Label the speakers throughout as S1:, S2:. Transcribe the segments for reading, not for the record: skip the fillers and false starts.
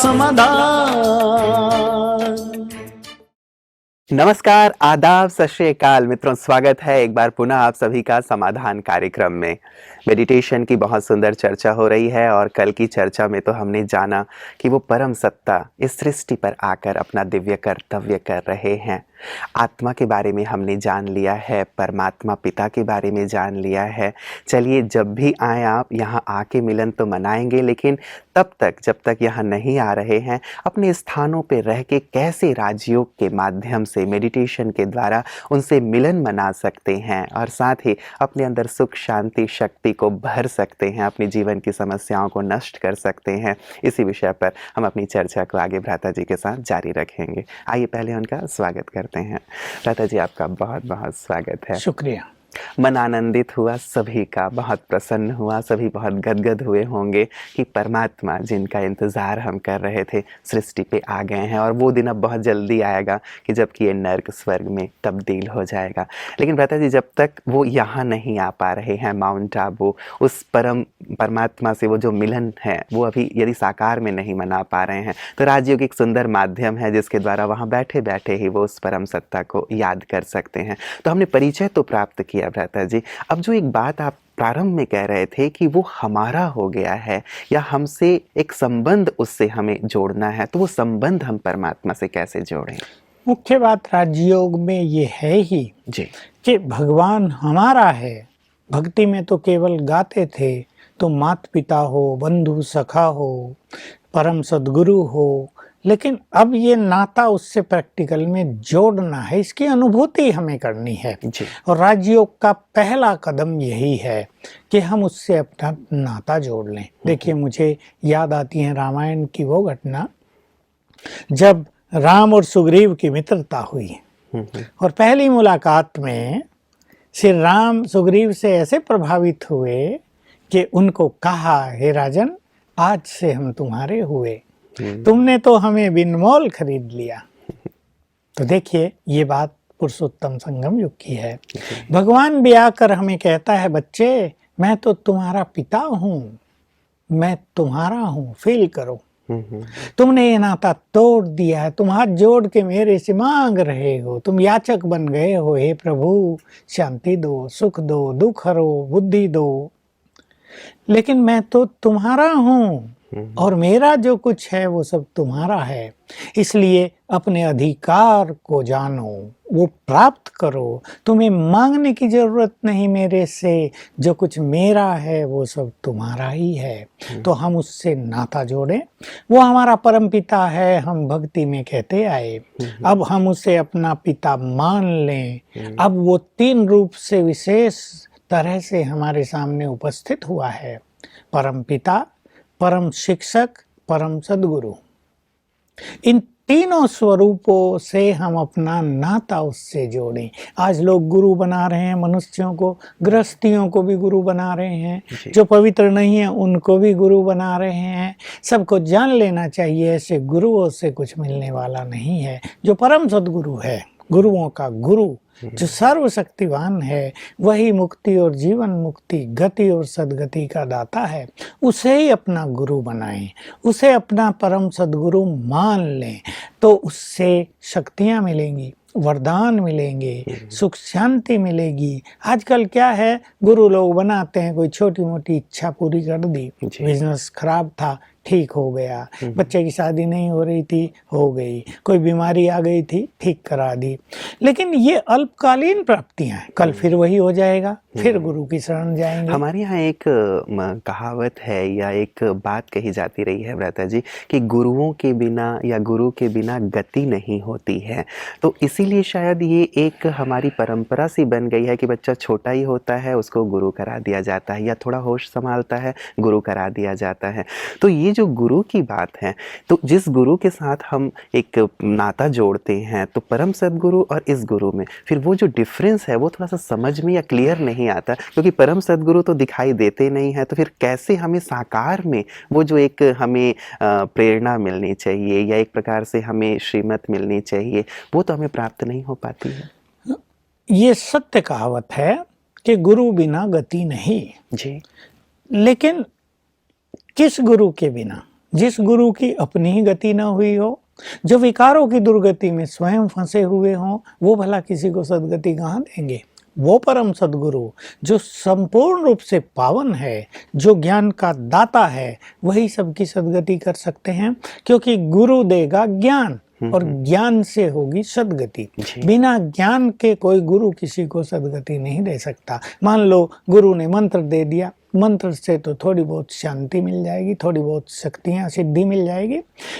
S1: समाधान।
S2: नमस्कार, आदाब, सत श्री अकाल मित्रों, स्वागत है एक बार पुनः आप सभी का समाधान कार्यक्रम में। मेडिटेशन की बहुत सुंदर चर्चा हो रही है और कल की चर्चा में तो हमने जाना कि वो परम सत्ता इस सृष्टि पर आकर अपना दिव्य कर्तव्य कर रहे हैं। आत्मा के बारे में हमने जान लिया है, परमात्मा पिता के बारे में जान लिया है। चलिए, जब भी आए आप यहाँ आके मिलन तो मनाएंगे, लेकिन तब तक जब तक यहाँ नहीं आ रहे हैं, अपने स्थानों पे रह के कैसे राजयोग के माध्यम से मेडिटेशन के द्वारा उनसे मिलन मना सकते हैं और साथ ही अपने अंदर सुख शांति शक्ति को भर सकते हैं, अपने जीवन की समस्याओं को नष्ट कर सकते हैं। इसी विषय पर हम अपनी चर्चा को आगे भ्राता जी के साथ जारी रखेंगे। आइए पहले उनका स्वागत करते हैं। भ्राता जी, आपका बहुत बहुत स्वागत है।
S1: शुक्रिया।
S2: मन आनंदित हुआ, सभी का बहुत प्रसन्न हुआ, सभी बहुत गदगद हुए होंगे कि परमात्मा जिनका इंतज़ार हम कर रहे थे सृष्टि पे आ गए हैं और वो दिन अब बहुत जल्दी आएगा कि जबकि ये नर्क स्वर्ग में तब्दील हो जाएगा। लेकिन भ्राता जी, जब तक वो यहाँ नहीं आ पा रहे हैं माउंट आबू, उस परमात्मा से वो जो मिलन है वो अभी यदि साकार में नहीं मना पा रहे हैं, तो राजयोग एक सुंदर माध्यम है जिसके द्वारा वहाँ बैठे बैठे ही वो उस परम सत्ता को याद कर सकते हैं। तो हमने परिचय तो प्राप्त किया भ्राता जी। अब जो एक बात आप प्रारंभ में कह रहे थे कि वो हमारा हो गया है या हमसे एक संबंध उससे हमें जोड़ना है, तो वो संबंध हम परमात्मा से कैसे जोड़ें?
S1: मुख्य बात राजयोग में ये है ही
S2: जी
S1: कि भगवान हमारा है। भक्ति में तो केवल गाते थे, तो माता पिता हो, बंधु सखा हो, परम सद्गुरु हो, लेकिन अब ये नाता उससे प्रैक्टिकल में जोड़ना है, इसकी अनुभूति हमें करनी है।
S2: जी
S1: और राजयोग का पहला कदम यही है कि हम उससे अपना नाता जोड़ लें। देखिए, मुझे याद आती है रामायण की वो घटना जब राम और सुग्रीव की मित्रता हुई और पहली मुलाकात में श्री राम सुग्रीव से ऐसे प्रभावित हुए कि उनको कहा, हे राजन, आज से हम तुम्हारे हुए, तुमने तो हमें बिनमोल खरीद लिया। तो देखिए, ये बात पुरुषोत्तम संगम युग की है। भगवान भी आकर हमें कहता है, बच्चे, मैं तो तुम्हारा पिता हूँ, मैं तुम्हारा हूँ, फील करो। तुमने ये नाता तोड़ दिया है, तुम हाथ जोड़ के मेरे से मांग रहे हो, तुम याचक बन गए हो। हे प्रभु, शांति दो, सुख दो, दुख हरो, बुद्धि दो, लेकिन मैं तो तुम्हारा हूँ और मेरा जो कुछ है वो सब तुम्हारा है। इसलिए अपने अधिकार को जानो, वो प्राप्त करो। तुम्हें मांगने की जरूरत नहीं मेरे से, जो कुछ मेरा है वो सब तुम्हारा ही है। तो हम उससे नाता जोड़ें। वो हमारा परम पिता है, हम भक्ति में कहते आए। अब हम उसे अपना पिता मान लें। अब वो तीन रूप से विशेष तरह से हमारे सामने उपस्थित हुआ है, परम पिता, परम शिक्षक, परम सद्गुरु। इन तीनों स्वरूपों से हम अपना नाता उससे जोड़ें। आज लोग गुरु बना रहे हैं मनुष्यों को, गृहस्थियों को भी गुरु बना रहे हैं, जो पवित्र नहीं है उनको भी गुरु बना रहे हैं। सबको जान लेना चाहिए, ऐसे गुरुओं से कुछ मिलने वाला नहीं है। जो परम सद्गुरु है, गुरुओं का गुरु, जो सर्वशक्तिवान है, वही मुक्ति और जीवन मुक्ति, गति और सद्गति का दाता है। उसे ही अपना गुरु बनाएं, उसे अपना परम सद्गुरु मान लें, तो उससे शक्तियां मिलेंगी, वरदान मिलेंगे, सुख शांति मिलेगी। आजकल क्या है, गुरु लोग बनाते हैं, कोई छोटी मोटी इच्छा पूरी कर दी, बिजनेस खराब था, ठीक हो गया, बच्चे की शादी नहीं हो रही थी, हो गई, कोई बीमारी आ गई थी, ठीक करा दी। लेकिन ये अल्पकालीन प्राप्तियां हैं, कल फिर वही हो जाएगा, फिर गुरु की शरण जाएंगे।
S2: हमारे यहाँ एक कहावत है या एक बात कही जाती रही है भ्राता जी कि गुरुओं के बिना या गुरु के बिना गति नहीं होती है। तो इसीलिए शायद ये एक हमारी परंपरा सी बन गई है कि बच्चा छोटा ही होता है उसको गुरु करा दिया जाता है, या थोड़ा होश संभालता है गुरु करा दिया जाता है। तो ये जो गुरु की बात है, तो जिस गुरु के साथ हम एक नाता जोड़ते हैं, तो परम सद्गुरु और इस गुरु में फिर वो जो डिफरेंस है वो थोड़ा सा समझ में या क्लियर नहीं आता, क्योंकि परम सद्गुरु तो दिखाई देते नहीं है। तो फिर कैसे हमें साकार में वो जो एक हमें प्रेरणा मिलनी चाहिए या एक प्रकार से हमें श्रीमत मिलनी चाहिए, वो तो हमें प्राप्त नहीं हो पाती है।
S1: ये सत्य कहावत है कि गुरु बिना गति नहीं।
S2: जी।
S1: लेकिन किस गुरु के बिना? जिस गुरु की अपनी ही गति न हुई हो, जो विकारों की दुर्गति में स्वयं फंसे हुए हों, वो भला किसी को सद्गति कहाँ देंगे। वो परम सद्गुरु जो संपूर्ण रूप से पावन है, जो ज्ञान का दाता है, वही सबकी सद्गति कर सकते हैं, क्योंकि गुरु देगा ज्ञान और ज्ञान से होगी सद्गति। बिना ज्ञान के कोई गुरु किसी को सद्गति नहीं दे सकता। मान लो गुरु ने मंत्र दे दिया, मंत्र से तो थोड़ी बहुत शांति मिल जाएगी, थोड़ी बहुत शक्तियां सिद्धि मिल जाएगी,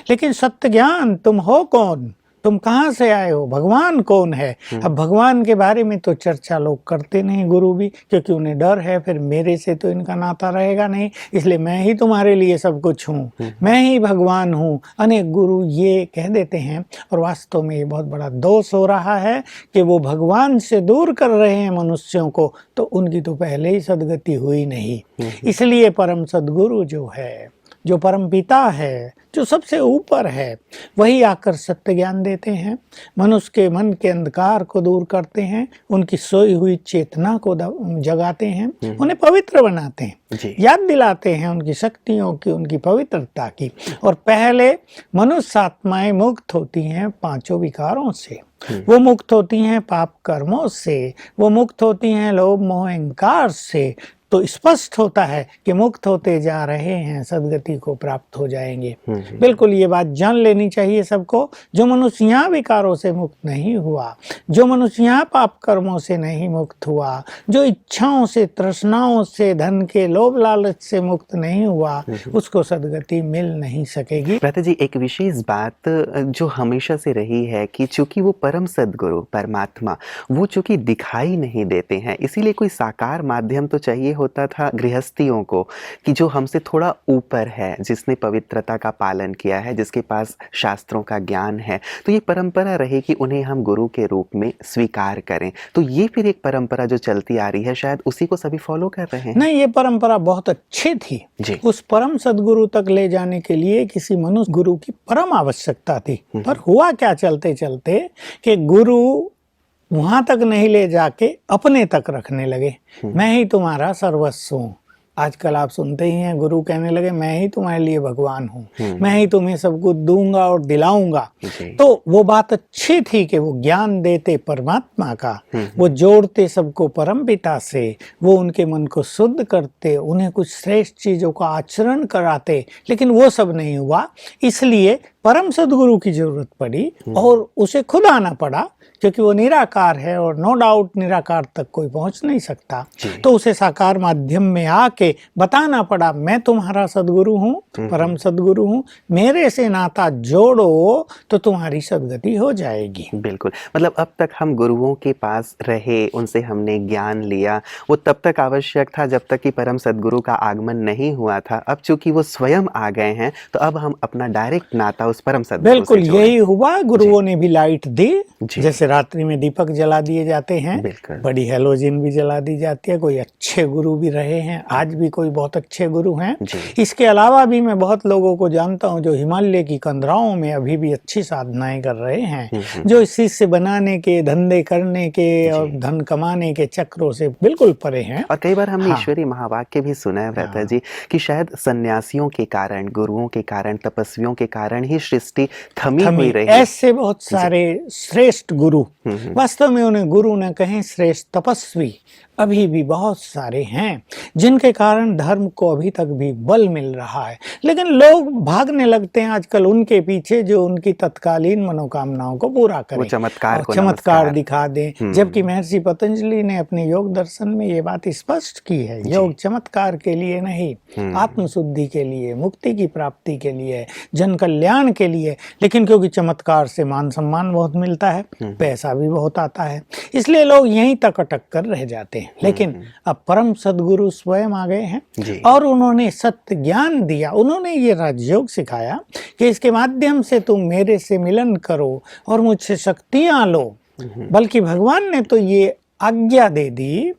S1: लेकिन सत्य ज्ञान तुम हो कौन, तुम कहाँ से आए हो, भगवान कौन है। अब भगवान के बारे में तो चर्चा लोग करते नहीं, गुरु भी, क्योंकि उन्हें डर है फिर मेरे से तो इनका नाता रहेगा नहीं, इसलिए मैं ही तुम्हारे लिए सब कुछ हूँ, मैं ही भगवान हूँ। अनेक गुरु ये कह देते हैं और वास्तव में ये बहुत बड़ा दोष हो रहा है कि वो भगवान से दूर कर रहे हैं मनुष्यों को, तो उनकी तो पहले ही सद्गति हुई नहीं। इसलिए परम सद्गुरु जो है, जो परम पिता है, जो सबसे ऊपर है, वही आकर सत्य ज्ञान देते हैं, मनुष्य के मन के अंधकार को दूर करते हैं, उनकी सोई हुई चेतना को जगाते हैं, उन्हें पवित्र बनाते हैं, याद दिलाते हैं उनकी शक्तियों की, उनकी पवित्रता की। और पहले मनुष्य आत्माएं मुक्त होती हैं पांचों विकारों से, वो मुक्त होती हैं पाप कर्मों से, वो मुक्त होती हैं लोभ मोह अहंकार से। तो स्पष्ट होता है कि मुक्त होते जा रहे हैं, सद्गति को प्राप्त हो जाएंगे। बिल्कुल ये बात जान लेनी चाहिए सबको। जो मनुष्य यहाँ विकारों से मुक्त नहीं हुआ, जो मनुष्य यहाँ पाप कर्मों से नहीं मुक्त हुआ, जो इच्छाओं से, तृष्णाओं से, धन के लोभ लालच से मुक्त नहीं हुआ, उसको सद्गति मिल नहीं सकेगी।
S2: भ्राता जी, एक विशेष बात जो हमेशा से रही है कि चूंकि वो परम सद्गुरु परमात्मा, वो चूंकि दिखाई नहीं देते हैं, इसीलिए कोई साकार माध्यम तो चाहिए होता था गृहस्थियों को, कि जो हमसे थोड़ा ऊपर है, जिसने पवित्रता का पालन किया है, जिसके पास शास्त्रों का ज्ञान है, तो ये परंपरा रही कि उन्हें हम गुरु के रूप में स्वीकार करें। तो ये फिर एक परंपरा जो चलती आ रही है, शायद उसी को सभी फॉलो कर रहे हैं।
S1: नहीं, ये परंपरा बहुत अच्छी थी जी। उस परम सद्गुरु तक ले जाने के लिए किसी मनुष्य गुरु की परम आवश्यकता थी, पर हुआ क्या चलते चलते कि गुरु वहां तक नहीं ले जाके अपने तक रखने लगे। मैं ही तुम्हारा सर्वस्व हूँ। आजकल आप सुनते ही हैं, गुरु कहने लगे मैं ही तुम्हारे लिए भगवान हूँ, मैं ही तुम्हें सब कुछ दूंगा और दिलाऊंगा। तो वो बात अच्छी थी कि वो ज्ञान देते परमात्मा का, वो जोड़ते सबको परम पिता से, वो उनके मन को शुद्ध करते, उन्हें कुछ श्रेष्ठ चीजों का आचरण कराते, लेकिन वो सब नहीं हुआ। इसलिए परम सद्गुरु की जरूरत पड़ी और उसे खुद आना पड़ा, क्योंकि वो निराकार है और नो डाउट निराकार तक कोई पहुंच नहीं सकता। तो उसे साकार माध्यम में आके बताना पड़ा, मैं तुम्हारा सद्गुरु हूँ, परम सद्गुरु हूँ, मेरे से नाता जोड़ो तो तुम्हारी सद्गति हो जाएगी।
S2: बिल्कुल, मतलब अब तक हम गुरुओं के पास रहे, उनसे हमने ज्ञान लिया, वो तब तक आवश्यक था जब तक कि परम सद्गुरु का आगमन नहीं हुआ था। अब चूंकि वो स्वयं आ गए हैं, तो अब हम अपना डायरेक्ट नाता उस परम सद्गुरु से
S1: बिल्कुल यही हुआ। गुरुओं ने भी लाइट दी, जैसे रात्रि में दीपक जला दिए जाते हैं, बड़ी हेलोजिन भी जला दी जाती है। कोई अच्छे गुरु भी रहे हैं, आज भी कोई बहुत अच्छे गुरु हैं। इसके अलावा भी मैं बहुत लोगों को जानता हूं जो हिमालय की कंदराओं में अभी भी अच्छी साधनाएं कर रहे हैं, जो इस चीज से बनाने के, धंधे करने के और धन कमाने के चक्रों से बिल्कुल परे हैं।
S2: और कई बार हमने ईश्वरीय महावाक्य भी सुना है भ्राता जी कि शायद सन्यासियों के कारण, गुरुओं के कारण, तपस्वियों के कारण ही सृष्टि थमी हुई रही।
S1: ऐसे बहुत सारे श्रेष्ठ गुरु, वास्तव में उन्हें गुरु न कहें, श्रेष्ठ तपस्वी अभी भी बहुत सारे हैं, जिनके कारण धर्म को अभी तक भी बल मिल रहा है। लेकिन लोग भागने लगते हैं आजकल उनके पीछे जो उनकी तत्कालीन मनोकामनाओं को पूरा करें, चमत्कार दिखा दें। जबकि महर्षि पतंजलि ने अपने योग दर्शन में ये बात स्पष्ट की है, योग चमत्कार के लिए नहीं, आत्मशुद्धि के लिए, मुक्ति की प्राप्ति के लिए, जन कल्याण के लिए। लेकिन क्योंकि चमत्कार से मान सम्मान बहुत मिलता है, पैसा भी बहुत आता है, इसलिए लोग यहीं तक अटक कर रह जाते हैं। लेकिन अब परम सद्गुरु स्वयं आ गए हैं और उन्होंने सत्य ज्ञान दिया। उन्होंने ये राजयोग सिखाया कि इसके माध्यम से तुम मेरे से मिलन करो और मुझसे शक्तियां लो। बल्कि भगवान ने तो ये आज्ञा दे दी,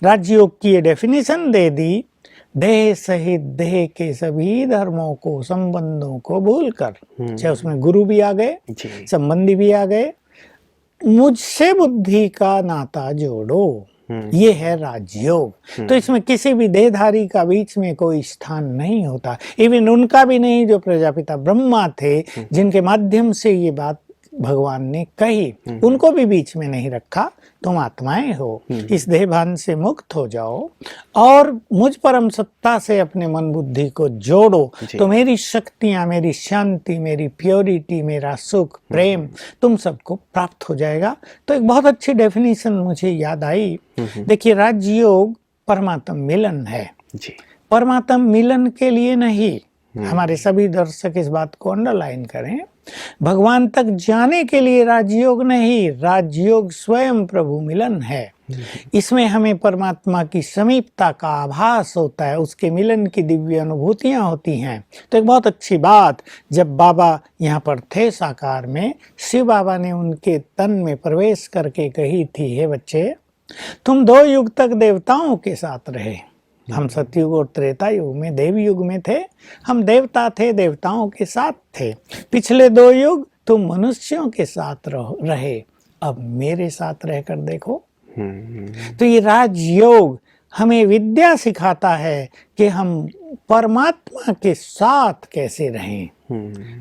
S1: राजयोग की ये डेफिनेशन दे दी, देह सहित देह के सभी धर्मों को, संबंधों को भूलकर, चाहे उसमें गुरु भी आ गए, संबंधी भी आ गए, मुझसे बुद्धि का नाता जोड़ो। ये है राजयोग। तो इसमें किसी भी देहधारी का बीच में कोई स्थान नहीं होता, इवन उनका भी नहीं जो प्रजापिता ब्रह्मा थे, जिनके माध्यम से ये बात भगवान ने कही, उनको भी बीच में नहीं रखा। तुम आत्माएं हो, इस देहभान से मुक्त हो जाओ और मुझ परम सत्ता से अपने मन बुद्धि को जोड़ो, तो मेरी शक्तियां, मेरी शांति, मेरी प्योरिटी, मेरा सुख, प्रेम तुम सबको प्राप्त हो जाएगा। तो एक बहुत अच्छी डेफिनेशन मुझे याद आई। देखिए, राजयोग परमात्म मिलन है। परमात्म मिलन के लिए नहीं, हमारे सभी दर्शक इस बात को अंडरलाइन करें, भगवान तक जाने के लिए राजयोग नहीं, राजयोग स्वयं प्रभु मिलन है। इसमें हमें परमात्मा की समीपता का आभास होता है, उसके मिलन की दिव्य अनुभूतियां होती हैं। तो एक बहुत अच्छी बात, जब बाबा यहाँ पर थे साकार में, शिव बाबा ने उनके तन में प्रवेश करके कही थी, हे बच्चे, तुम 2 युग तक देवताओं के साथ रहे। हम सतयुग और त्रेता युग में देव युग में थे, हम देवता थे, देवताओं के साथ थे। पिछले 2 युग तुम मनुष्यों के साथ रहे, अब मेरे साथ रहकर देखो। तो ये राजयोग हमें विद्या सिखाता है कि हम परमात्मा के साथ कैसे रहें।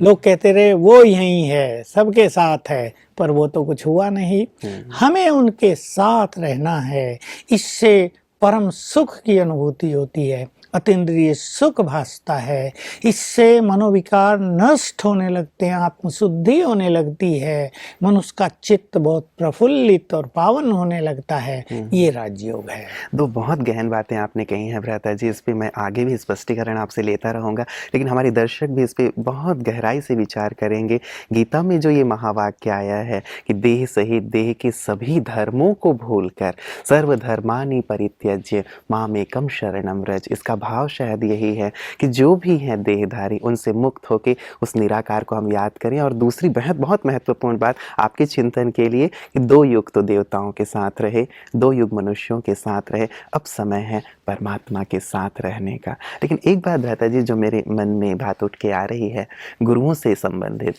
S1: लोग कहते रहे वो यही है, सबके साथ है, पर वो तो कुछ हुआ नहीं। हमें उनके साथ रहना है, इससे परम सुख की अनुभूति होती है, अतीन्द्रिय सुख भासता है, इससे मनोविकार नष्ट होने लगते हैं, आत्मशुद्धि होने लगती है, मनुष्य का चित्त बहुत प्रफुल्लित और पावन होने लगता है। ये राजयोग है।
S2: 2 बहुत गहन बातें आपने कही हैं भ्राता जी, इस पे मैं आगे भी स्पष्टीकरण आपसे लेता रहूँगा, लेकिन हमारे दर्शक भी इस पे बहुत गहराई से विचार करेंगे। गीता में जो ये महावाक्य आया है कि देह सहित देह के सभी धर्मों को भूलकर सर्वधर्मानि परित्यज्य मामेकम शरणम व्रज, इसका भाव शायद यही है कि जो भी हैं देहधारी, उनसे मुक्त होके उस निराकार को हम याद करें। और दूसरी बहुत महत्वपूर्ण बात आपके चिंतन के लिए कि 2 युग तो देवताओं के साथ रहे, 2 युग मनुष्यों के साथ रहे, अब समय है परमात्मा के साथ रहने का। लेकिन एक बात भ्राता जी जो मेरे मन में बात उठ के आ रही है, गुरुओं से संबंधित,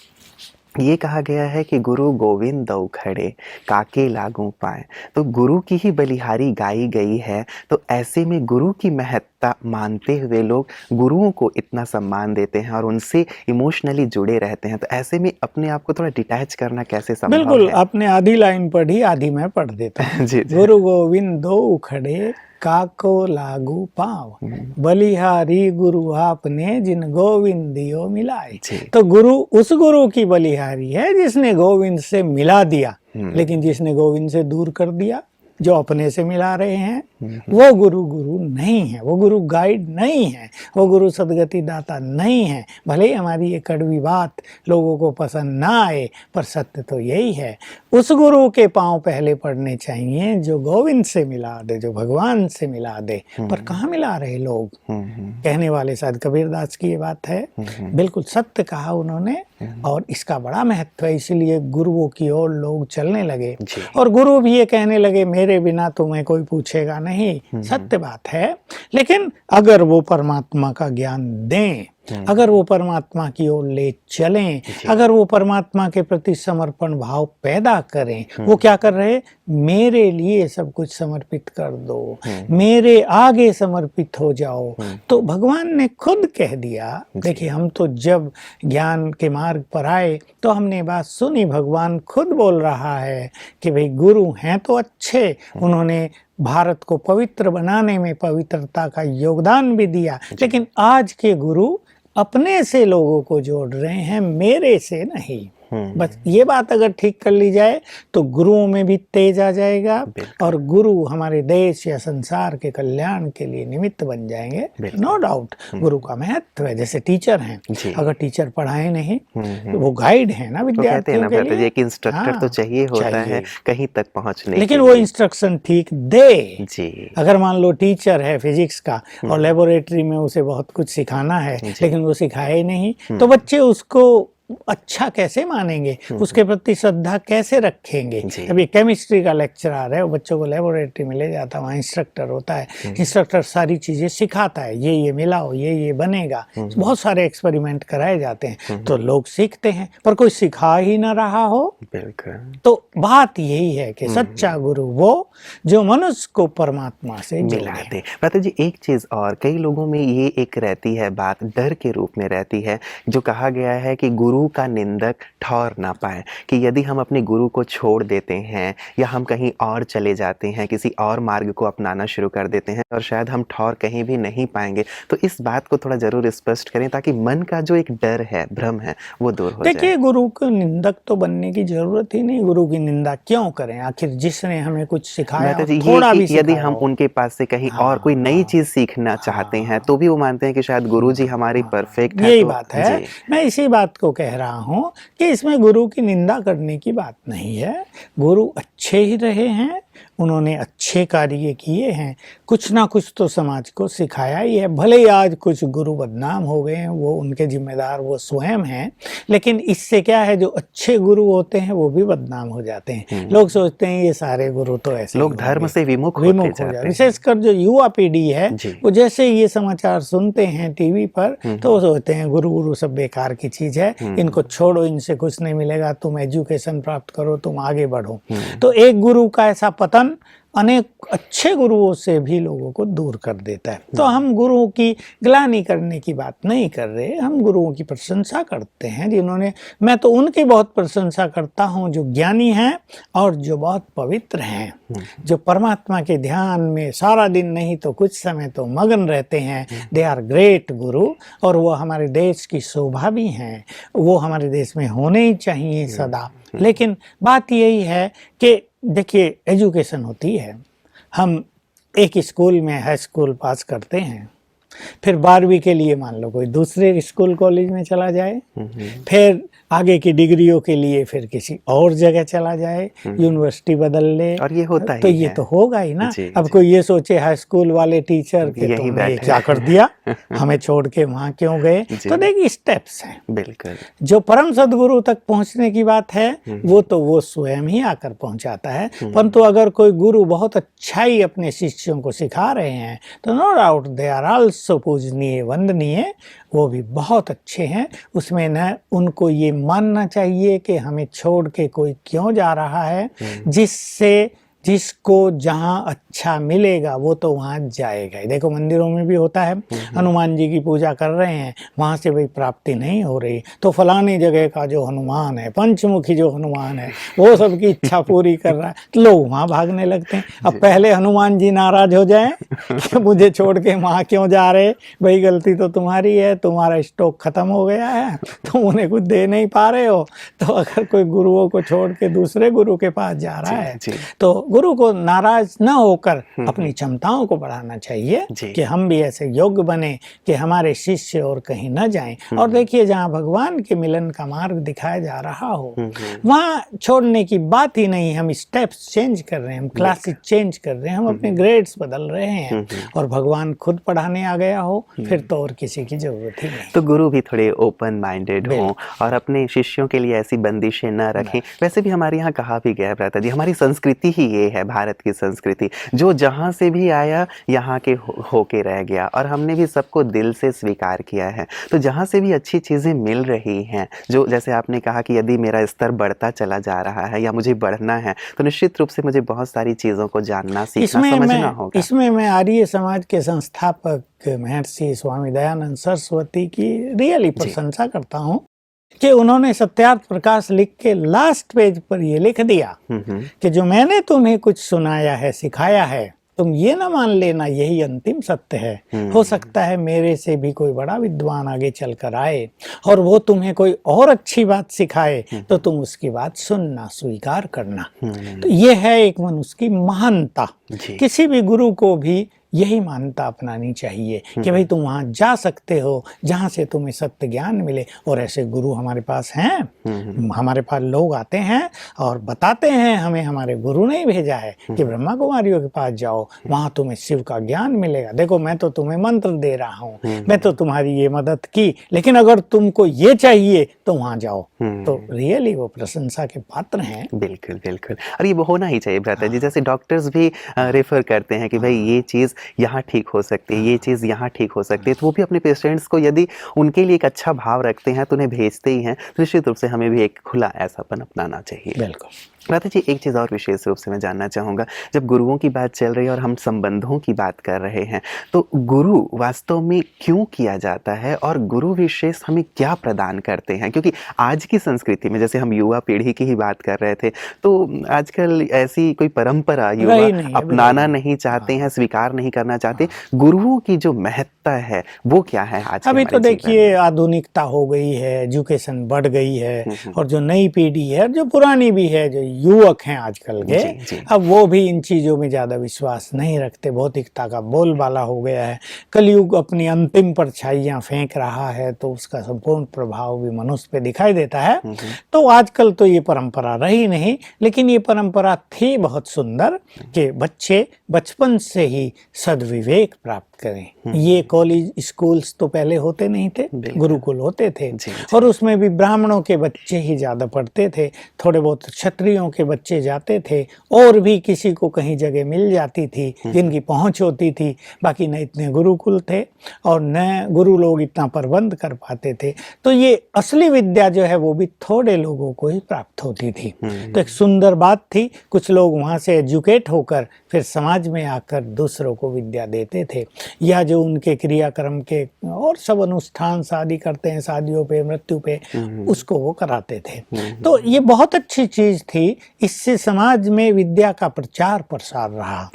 S2: ये कहा गया है कि गुरु गोविंद दौ खड़े काके लागू पाए, तो गुरु की ही बलिहारी गाई गई है। तो ऐसे में गुरु की महत्ता मानते हुए लोग गुरुओं को इतना सम्मान देते हैं और उनसे इमोशनली जुड़े रहते हैं। तो ऐसे में अपने आप को थोड़ा डिटैच करना कैसे संभव है?
S1: बिल्कुल, आपने आधी लाइन पढ़ी, आधी मैं पढ़ देता हूँ।
S2: जी।
S1: गुरु गोविंद दो खड़े काको लागू पाव, बलिहारी गुरु आपने जिन गोविंद दियो मिलाए। तो गुरु उस गुरु की बलिहारी है जिसने गोविंद से मिला दिया, लेकिन जिसने गोविंद से दूर कर दिया, जो अपने से मिला रहे हैं, वो गुरु गुरु नहीं है, वो गुरु गाइड नहीं है, वो गुरु सदगति दाता नहीं है। भले ही हमारी ये कड़वी बात लोगों को पसंद ना आए, पर सत्य तो यही है। उस गुरु के पांव पहले पड़ने चाहिए जो गोविंद से मिला दे, जो भगवान से मिला दे। पर कहाँ मिला रहे लोग? कहने वाले शायद कबीरदास की ये बात है, बिल्कुल सत्य कहा उन्होंने, और इसका बड़ा महत्व है। इसलिए गुरुओं की ओर लोग चलने लगे और गुरु भी ये कहने लगे मेरे बिना तुम्हें कोई पूछेगा नहीं। सत्य बात है, लेकिन अगर वो परमात्मा का ज्ञान दें, अगर वो परमात्मा की ओर ले चलें, अगर वो परमात्मा के प्रति समर्पण भाव पैदा करें, वो क्या कर रहे? मेरे लिए सब कुछ समर्पित कर दो, मेरे आगे समर्पित हो जाओ। तो भगवान ने खुद कह दिया। देखिए, हम तो जब ज्ञान के मार्ग पर आए तो हमने बात सुनी, भगवान खुद बोल रहा है कि भाई गुरु हैं तो अच्छे, उन्होंने भारत को पवित्र बनाने में पवित्रता का योगदान भी दिया, लेकिन आज के गुरु अपने से लोगों को जोड़ रहे हैं, मेरे से नहीं। बस ये बात अगर ठीक कर ली जाए तो गुरुओं में भी तेज आ जाएगा और गुरु हमारे देश या संसार के कल्याण के लिए निमित्त बन जाएंगे। नो डाउट गुरु का महत्व है। जैसे टीचर हैं, अगर टीचर पढ़ाए नहीं तो वो गाइड है ना विद्यार्थियों के लिए।
S2: एक इंस्ट्रक्टर तो चाहिए होता है कहीं तक पहुंचने,
S1: लेकिन वो इंस्ट्रक्शन ठीक दे। अगर मान लो टीचर है फिजिक्स का और लेबोरेटरी में उसे बहुत कुछ सिखाना है, लेकिन वो सिखाए नहीं, तो बच्चे उसको अच्छा कैसे मानेंगे, उसके प्रति श्रद्धा कैसे रखेंगे। अभी केमिस्ट्री का लेक्चर आ रहा है, बच्चों को लेबोरेटरी में ले जाता है, वहाँ इंस्ट्रक्टर होता है, इंस्ट्रक्टर सारी चीजें सिखाता है, ये मिलाओ, ये बनेगा, बहुत सारे एक्सपेरिमेंट कराए जाते हैं, तो लोग सीखते हैं, पर कोई सिखा ही ना रहा हो।
S2: बिल्कुल।
S1: तो बात यही है कि सच्चा गुरु वो जो मनुष्य को परमात्मा से
S2: मिला दे। माता जी, एक चीज और, कई लोगों में ये एक रहती है बात, डर के रूप में रहती है, जो कहा गया है कि गुरु का निंदक ठौर ना पाए, कि यदि हम अपने गुरु को छोड़ देते हैं या हम कहीं और चले जाते हैं, किसी और मार्ग को अपनाना शुरू कर देते हैं, और शायद हम ठौर कहीं भी नहीं पाएंगे, तो इस बात को थोड़ा जरूर स्पष्ट करें ताकि मन का जो एक डर है, भ्रम है, वो दूर हो जाए।
S1: देखिए, गुरु को निंदक तो बनने की जरूरत ही नहीं, गुरु की निंदा क्यों करें, आखिर जिसने हमें कुछ सिखाया थोड़ा भी
S2: यदि हम उनके पास से कहीं और कोई नई चीज सीखना चाहते हैं, तो भी वो मानते हैं कि शायद गुरु जी हमारी परफेक्ट है।
S1: यही बात है, मैं इसी बात को कह रहा हूँ कि इसमें गुरु की निंदा करने की बात नहीं है। गुरु अच्छे ही रहे हैं, उन्होंने अच्छे कार्य किए हैं, कुछ ना कुछ तो समाज को सिखाया ही है। भले ही आज कुछ गुरु बदनाम हो गए हैं, वो उनके जिम्मेदार वो स्वयं हैं, लेकिन इससे क्या है, जो अच्छे गुरु होते हैं वो भी बदनाम हो जाते हैं। लोग सोचते हैं ये सारे गुरु तो ऐसे,
S2: लोग धर्म से विमुख
S1: हो जाते हैं। विशेषकर जो युवा पीढ़ी है, वो जैसे ये समाचार सुनते हैं टीवी पर, तो वो सोचते हैं गुरु सब बेकार की चीज है, इनको छोड़ो, इनसे कुछ नहीं मिलेगा, तुम एजुकेशन प्राप्त करो, तुम आगे बढ़ो। तो एक गुरु का ऐसा पतन अनेक अच्छे गुरुओं से भी लोगों को दूर कर देता है। तो हम गुरुओं की ग्लानि करने की बात नहीं कर रहे, हम गुरुओं की प्रशंसा करते हैं, जिन्होंने, मैं तो उनकी बहुत प्रशंसा करता हूं जो ज्ञानी हैं और जो बहुत पवित्र हैं, जो परमात्मा के ध्यान में सारा दिन नहीं तो कुछ समय तो मगन रहते हैं। दे आर ग्रेट गुरु, और वो हमारे देश की शोभा भी हैं, वो हमारे देश में होने ही चाहिए सदा। लेकिन बात यही है कि देखिए, एजुकेशन होती है, हम एक स्कूल में हाई स्कूल पास करते हैं, फिर 12वीं के लिए मान लो कोई दूसरे स्कूल कॉलेज में चला जाए, फिर आगे की डिग्रियों के लिए फिर किसी और जगह चला जाए, यूनिवर्सिटी बदल ले, और ये होता ही तो ये तो होगा ही ना। अब कोई ये सोचे हाई स्कूल वाले टीचर के तुमने क्या कर दिया, हमें छोड़ के वहां क्यों गए। तो देखिए, स्टेप्स हैं।
S2: बिल्कुल,
S1: जो परम सदगुरु तक पहुंचने की बात है, वो तो वो स्वयं ही आकर पहुंचाता है। परंतु अगर कोई गुरु बहुत अच्छा ही अपने शिष्यों को सिखा रहे हैं, तो no doubt they are also पूजनीय, वंदनीय, वो भी बहुत अच्छे हैं। उसमें न उनको ये मानना चाहिए कि हमें छोड़ के कोई क्यों जा रहा है, जिसको जहाँ अच्छा मिलेगा वो तो वहाँ जाएगा। देखो, मंदिरों में भी होता है, हनुमान जी की पूजा कर रहे हैं, वहाँ से भाई प्राप्ति नहीं हो रही, तो फलानी जगह का जो हनुमान है, पंचमुखी जो हनुमान है, वो सबकी इच्छा पूरी कर रहा है, तो लोग वहाँ भागने लगते हैं। अब पहले हनुमान जी नाराज हो जाएं कि मुझे छोड़ के वहाँ क्यों जा रहे, भाई गलती तो तुम्हारी है, तुम्हारा स्टॉक खत्म हो गया है, तुम उन्हें कुछ दे नहीं पा रहे हो। तो अगर कोई गुरुओं को छोड़ के दूसरे गुरु के पास जा रहा है, तो गुरु को नाराज न होकर अपनी क्षमताओं को बढ़ाना चाहिए कि हम भी ऐसे योग्य बने कि हमारे शिष्य और कहीं न जाएं। और देखिए, जहाँ भगवान के मिलन का मार्ग दिखाया जा रहा हो, वहाँ छोड़ने की बात ही नहीं। हम स्टेप्स चेंज कर रहे हैं, हम क्लासेस चेंज कर रहे हैं, हम अपने ग्रेड्स बदल रहे हैं, और भगवान खुद पढ़ाने आ गया हो, फिर तो और किसी की जरूरत ही नहीं।
S2: तो गुरु भी थोड़े ओपन माइंडेड हों और अपने शिष्यों के लिए ऐसी बंदिशें न रखें। वैसे भी हमारे यहाँ कहा भी गया है भ्राता जी, हमारी संस्कृति ही ये है, भारत की संस्कृति, जो जहाँ से भी आया यहाँ के होके रह गया, और हमने भी सबको दिल से स्वीकार किया है। तो जहाँ से भी अच्छी चीज़ें मिल रही हैं, जो जैसे आपने कहा कि यदि मेरा स्तर बढ़ता चला जा रहा है या मुझे बढ़ना है, तो निश्चित रूप से मुझे बहुत सारी चीज़ों को जानना, सीखना, समझना होगा।
S1: इसमें मैं आर्य समाज के संस्थापक महर्षि स्वामी दयानंद सरस्वती की रियली प्रशंसा करता हूँ कि उन्होंने सत्यार्थ प्रकाश लिख के लास्ट पेज पर ये लिख दिया कि जो मैंने तुम्हें कुछ सुनाया है, सिखाया है, तुम ये ना मान लेना यही अंतिम सत्य है। हो सकता है मेरे से भी कोई बड़ा विद्वान आगे चल कर आए और वो तुम्हें कोई और अच्छी बात सिखाए, तो तुम उसकी बात सुनना, स्वीकार करना। तो ये है एक मनुष्य की महानता। किसी भी गुरु को भी यही मान्यता अपनानी चाहिए कि भाई तुम वहाँ जा सकते हो जहाँ से तुम्हें सत्य ज्ञान मिले। और ऐसे गुरु हमारे पास हैं, हमारे पास लोग आते हैं और बताते हैं हमें, हमारे गुरु ने ही भेजा है कि ब्रह्मा कुमारियों के पास जाओ, वहाँ तुम्हें शिव का ज्ञान मिलेगा। देखो मैं तो तुम्हें मंत्र दे रहा हूँ, मैं तो तुम्हारी ये मदद की, लेकिन अगर तुमको ये चाहिए तो वहाँ जाओ। तो रियली वो प्रशंसा के पात्र हैं।
S2: बिल्कुल बिल्कुल, और ये वो होना ही चाहिए भ्राता जी। जैसे डॉक्टर्स भी रेफर करते हैं कि भाई ये चीज़ यहाँ ठीक हो सकती है, ये चीज़ यहाँ ठीक हो सकती है, तो वो भी अपने पेशेंट्स को यदि उनके लिए एक अच्छा भाव रखते हैं तो उन्हें भेजते ही हैं। तो निश्चित रूप से हमें भी एक खुला ऐसापन अपनाना चाहिए।
S1: बिल्कुल।
S2: भ्राता जी, एक चीज़ और विशेष रूप से मैं जानना चाहूँगा, जब गुरुओं की बात चल रही है और हम संबंधों की बात कर रहे हैं, तो गुरु वास्तव में क्यों किया जाता है और गुरु विशेष हमें क्या प्रदान करते हैं? क्योंकि आज की संस्कृति में, जैसे हम युवा पीढ़ी की ही बात कर रहे थे, तो आजकल ऐसी कोई परंपरा युवा अपनाना नहीं चाहते हैं, स्वीकार नहीं करना चाहते। गुरुओं की जो महत्ता है वो क्या है आज?
S1: अभी तो देखिए आधुनिकता हो गई है, एजुकेशन बढ़ गई है, और जो नई पीढ़ी है, जो पुरानी भी है, जो युवक हैं आजकल के, अब वो भी इन चीज़ों में ज़्यादा विश्वास नहीं रखते। भौतिकता का बोलबाला हो गया है, कलयुग अपनी अंतिम परछाइयाँ फेंक रहा है, तो उसका संपूर्ण प्रभाव भी मनुष्य पे दिखाई देता है। तो आजकल तो ये परंपरा रही नहीं, लेकिन ये परंपरा थी बहुत सुंदर कि बच्चे बचपन से ही सद्विवेक प्राप्त करें। ये कॉलेज स्कूल्स तो पहले होते नहीं थे, गुरुकुल होते थे, और उसमें भी ब्राह्मणों के बच्चे ही ज़्यादा पढ़ते थे, थोड़े बहुत क्षत्रियों के बच्चे जाते थे, और भी किसी को कहीं जगह मिल जाती थी जिनकी पहुंच होती थी। बाकी न इतने गुरुकुल थे और न गुरु लोग इतना प्रबंध कर पाते थे। तो ये असली विद्या जो है वो भी थोड़े लोगों को ही प्राप्त होती थी। तो एक सुंदर बात थी, कुछ लोग वहाँ से एजुकेट होकर फिर समाज में आकर दूसरों को विद्या देते थे, या जो उनके क्रियाक्रम के और सब अनुष्ठान शादी करते हैं, शादियों पे, मृत्यु पे, उसको वो कराते थे। तो ये बहुत अच्छी चीज थी, इससे समाज में विद्या का प्रचार प्रसार रहा।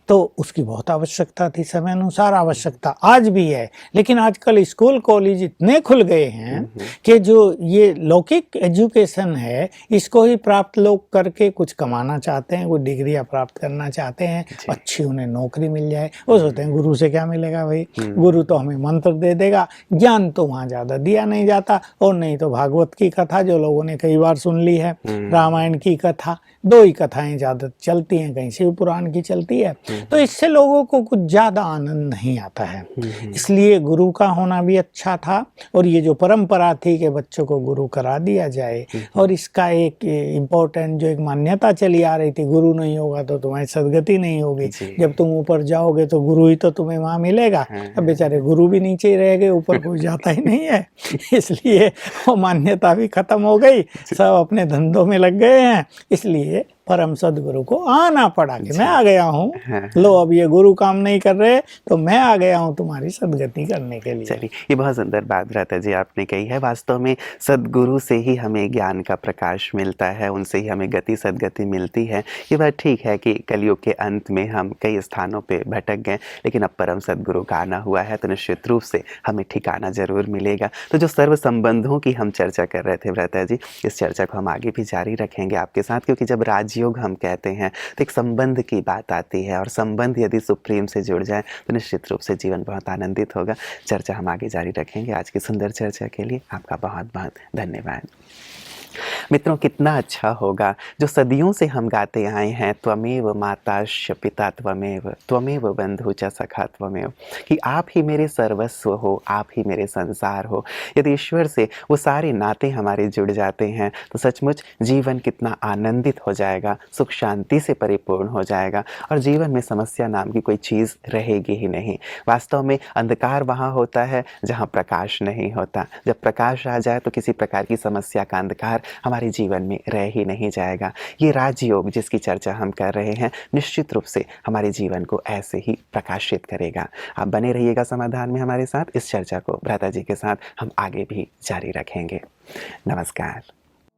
S1: तो उसकी बहुत आवश्यकता थी, समय अनुसार आवश्यकता आज भी है। लेकिन आजकल स्कूल कॉलेज इतने खुल गए हैं कि जो ये लौकिक एजुकेशन है, इसको ही प्राप्त लोग करके कुछ कमाना चाहते हैं, कोई डिग्रियां प्राप्त करना चाहते हैं, अच्छी उन्हें नौकरी मिल जाए। वो सोचते हैं गुरु से क्या मिलेगा भाई, गुरु तो हमें मंत्र दे देगा, ज्ञान तो वहाँ ज़्यादा दिया नहीं जाता। और नहीं तो भागवत की कथा जो लोगों ने कई बार सुन ली है, रामायण की कथा, दो ही कथाएं ज़्यादा चलती हैं, कहीं शिव पुराण की चलती है। तो इससे लोगों को कुछ ज़्यादा आनंद नहीं आता है। इसलिए गुरु का होना भी अच्छा था, और ये जो परंपरा थी कि बच्चों को गुरु करा दिया जाए, और इसका एक इम्पोर्टेंट जो एक मान्यता चली आ रही थी, गुरु नहीं होगा तो तुम्हारी सदगति नहीं होगी, जब तुम ऊपर जाओगे तो गुरु ही तो तुम्हें वहाँ मिलेगा। अब बेचारे गुरु भी नीचे ही रह गए, ऊपर कोई जाता ही नहीं है। इसलिए वो मान्यता भी खत्म हो गई, सब अपने धंधों में लग गए हैं। इसलिए परम सदगुरु को आना पड़ा कि मैं आ गया हूँ, लो अब ये गुरु काम नहीं कर रहे तो मैं आ गया हूँ तुम्हारी सदगति करने के लिए।
S2: चलिए, ये बहुत सुंदर बात भ्राता जी आपने कही है। वास्तव में सदगुरु से ही हमें ज्ञान का प्रकाश मिलता है, उनसे ही हमें गति सदगति मिलती है। ये बात ठीक है कि कलयुग के अंत में हम कई स्थानों पे भटक गए, लेकिन अब परम सदगुरु का आना हुआ है तो निश्चित रूप से हमें ठिकाना जरूर मिलेगा। तो जो सर्व संबंधों की हम चर्चा कर रहे थे भ्राता जी, इस चर्चा को हम आगे भी जारी रखेंगे आपके साथ, क्योंकि जब राजयोग हम कहते हैं तो एक संबंध की बात आती है, और संबंध यदि सुप्रीम से जुड़ जाए तो निश्चित रूप से जीवन बहुत आनंदित होगा। चर्चा हम आगे जारी रखेंगे। आज की सुंदर चर्चा के लिए आपका बहुत बहुत धन्यवाद। मित्रों, कितना अच्छा होगा जो सदियों से हम गाते आए हैं, त्वमेव माताश्च पिता त्वमेव, त्वमेव बंधु च सखा त्वमेव, कि आप ही मेरे सर्वस्व हो, आप ही मेरे संसार हो। यदि ईश्वर से वो सारे नाते हमारे जुड़ जाते हैं तो सचमुच जीवन कितना आनंदित हो जाएगा, सुख शांति से परिपूर्ण हो जाएगा, और जीवन में समस्या नाम की कोई चीज़ रहेगी ही नहीं। वास्तव में अंधकार वहाँ होता है जहाँ प्रकाश नहीं होता। जब प्रकाश आ जाए तो किसी प्रकार की समस्या का अंधकार हमारे जीवन में रह ही नहीं जाएगा। ये राजयोग जिसकी चर्चा हम कर रहे हैं निश्चित रूप से हमारे जीवन को ऐसे ही प्रकाशित करेगा। आप बने रहिएगा समाधान में हमारे साथ। इस चर्चा को भ्राता जी के साथ हम आगे भी जारी रखेंगे। नमस्कार।